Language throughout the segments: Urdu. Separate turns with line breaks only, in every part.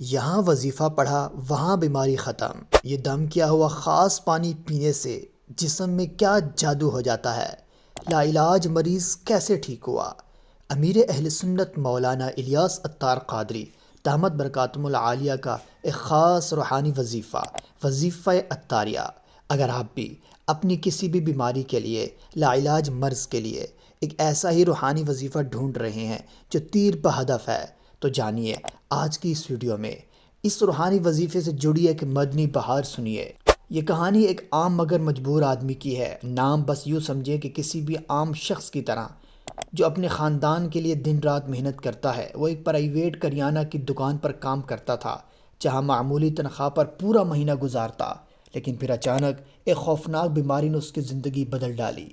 یہاں وظیفہ پڑھا وہاں بیماری ختم۔ یہ دم کیا ہوا خاص پانی پینے سے جسم میں کیا جادو ہو جاتا ہے، لا علاج مریض کیسے ٹھیک ہوا۔ امیر اہل سنت مولانا الیاس عطار قادری دامت برکاتہم العالیہ کا ایک خاص روحانی وظیفہ، وظیفہ عطاریہ۔ اگر آپ بھی اپنی کسی بھی بیماری کے لیے، لا علاج مرض کے لیے ایک ایسا ہی روحانی وظیفہ ڈھونڈ رہے ہیں جو تیر بہ ہدف ہے، تو جانیے آج کی اس ویڈیو میں اس روحانی وظیفے سے جڑی ایک مدنی بہار سنیے۔ یہ کہانی ایک عام مگر مجبور آدمی کی ہے۔ نام بس یوں سمجھے کہ کسی بھی عام شخص کی طرح جو اپنے خاندان کے لیے دن رات محنت کرتا ہے۔ وہ ایک پرائیویٹ کریانہ کی دکان پر کام کرتا تھا جہاں معمولی تنخواہ پر پورا مہینہ گزارتا، لیکن پھر اچانک ایک خوفناک بیماری نے اس کی زندگی بدل ڈالی۔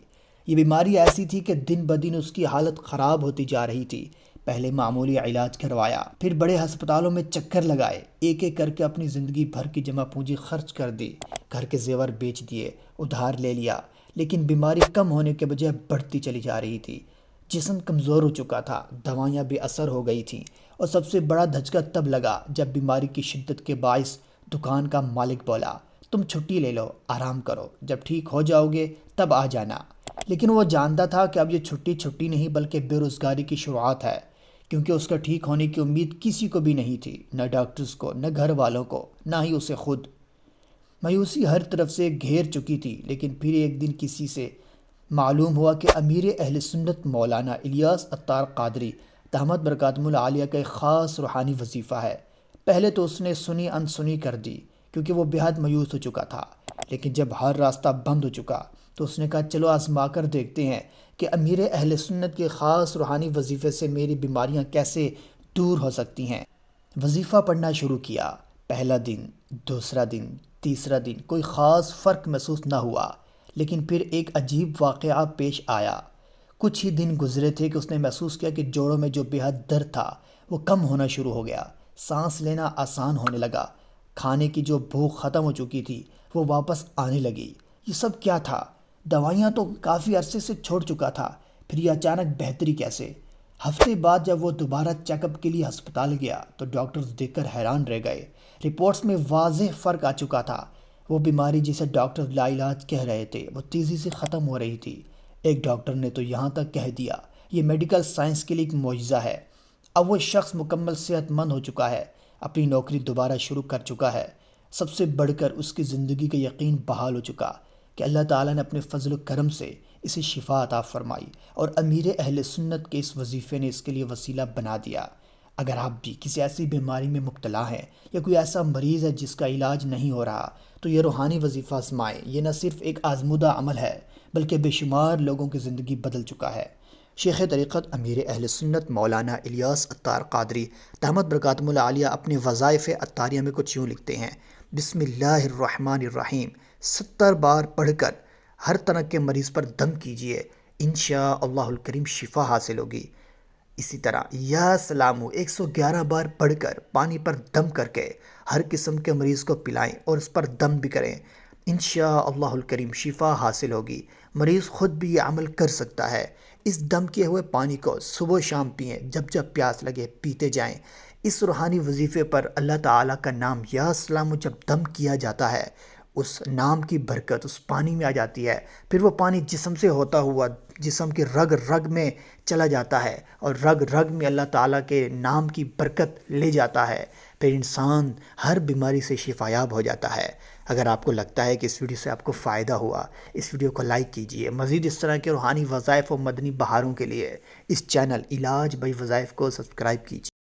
یہ بیماری ایسی تھی کہ دن بدن اس کی حالت خراب ہوتی جا رہی تھی۔ پہلے معمولی علاج کروایا، پھر بڑے ہسپتالوں میں چکر لگائے، ایک ایک کر کے اپنی زندگی بھر کی جمع پونجی خرچ کر دی، گھر کے زیور بیچ دیے، ادھار لے لیا، لیکن بیماری کم ہونے کے بجائے بڑھتی چلی جا رہی تھی۔ جسم کمزور ہو چکا تھا، دوائیاں بے اثر ہو گئی تھیں، اور سب سے بڑا دھچکا تب لگا جب بیماری کی شدت کے باعث دکان کا مالک بولا، تم چھٹی لے لو، آرام کرو، جب ٹھیک ہو جاؤ گے تب آ جانا۔ لیکن وہ جانتا تھا کہ اب یہ چھٹی نہیں بلکہ بے روزگاری کی شروعات ہے، کیونکہ اس کا ٹھیک ہونے کی امید کسی کو بھی نہیں تھی، نہ ڈاکٹرز کو، نہ گھر والوں کو، نہ ہی اسے خود۔ مایوسی ہر طرف سے گھیر چکی تھی، لیکن پھر ایک دن کسی سے معلوم ہوا کہ امیر اہل سنت مولانا الیاس عطار قادری دامت برکاتہم العالیہ کا ایک خاص روحانی وظیفہ ہے۔ پہلے تو اس نے سنی انسنی کر دی، کیونکہ وہ بہت مایوس ہو چکا تھا، لیکن جب ہر راستہ بند ہو چکا تو اس نے کہا چلو آزما کر دیکھتے ہیں کہ امیر اہل سنت کے خاص روحانی وظیفے سے میری بیماریاں کیسے دور ہو سکتی ہیں۔ وظیفہ پڑھنا شروع کیا۔ پہلا دن، دوسرا دن، تیسرا دن کوئی خاص فرق محسوس نہ ہوا، لیکن پھر ایک عجیب واقعہ پیش آیا۔ کچھ ہی دن گزرے تھے کہ اس نے محسوس کیا کہ جوڑوں میں جو بے حد درد تھا وہ کم ہونا شروع ہو گیا، سانس لینا آسان ہونے لگا، کھانے کی جو بھوک ختم ہو چکی تھی وہ واپس آنے لگی۔ یہ سب کیا تھا؟ دوائیاں تو کافی عرصے سے چھوڑ چکا تھا، پھر یہ اچانک بہتری کیسے؟ ہفتے بعد جب وہ دوبارہ چیک اپ کے لیے ہسپتال گیا تو ڈاکٹرز دیکھ کر حیران رہ گئے۔ رپورٹس میں واضح فرق آ چکا تھا۔ وہ بیماری جسے ڈاکٹر لا علاج کہہ رہے تھے وہ تیزی سے ختم ہو رہی تھی۔ ایک ڈاکٹر نے تو یہاں تک کہہ دیا یہ میڈیکل سائنس کے لیے ایک معجزہ ہے۔ اب وہ شخص مکمل صحت مند ہو چکا ہے، اپنی نوکری دوبارہ شروع کر چکا ہے۔ سب سے بڑھ کر اس کی زندگی کا یقین بحال ہو چکا کہ اللہ تعالیٰ نے اپنے فضل و کرم سے اسے شفا عطا فرمائی، اور امیر اہل سنت کے اس وظیفے نے اس کے لیے وسیلہ بنا دیا۔ اگر آپ بھی کسی ایسی بیماری میں مبتلا ہیں یا کوئی ایسا مریض ہے جس کا علاج نہیں ہو رہا، تو یہ روحانی وظیفہ آزمائیں۔ یہ نہ صرف ایک آزمودہ عمل ہے بلکہ بے شمار لوگوں کی زندگی بدل چکا ہے۔ شیخ طریقت امیر اہل سنت مولانا الیاس عطار قادری دامت برکاتہم العالیہ اپنے وظائف عطاریہ میں کچھ یوں لکھتے ہیں: بسم اللہ الرحمن الرحیم، 70 بار پڑھ کر ہر طرح کے مریض پر دم کیجئے، انشاءاللہ الکریم شفا حاصل ہوگی۔ اسی طرح یا سلامو 111 بار پڑھ کر پانی پر دم کر کے ہر قسم کے مریض کو پلائیں اور اس پر دم بھی کریں، انشاءاللہ الکریم شفا حاصل ہوگی۔ مریض خود بھی یہ عمل کر سکتا ہے۔ اس دم کیے ہوئے پانی کو صبح و شام پئیں، جب جب پیاس لگے پیتے جائیں۔ اس روحانی وظیفے پر اللہ تعالیٰ کا نام یا سلامو جب دم کیا جاتا ہے، اس نام کی برکت اس پانی میں آ جاتی ہے، پھر وہ پانی جسم سے ہوتا ہوا جسم کے رگ رگ میں چلا جاتا ہے، اور رگ رگ میں اللہ تعالیٰ کے نام کی برکت لے جاتا ہے، پھر انسان ہر بیماری سے شفایاب ہو جاتا ہے۔ اگر آپ کو لگتا ہے کہ اس ویڈیو سے آپ کو فائدہ ہوا، اس ویڈیو کو لائک کیجئے۔ مزید اس طرح کے روحانی وظائف و مدنی بہاروں کے لیے اس چینل علاج بائی وظائف کو سبسکرائب کیجئے۔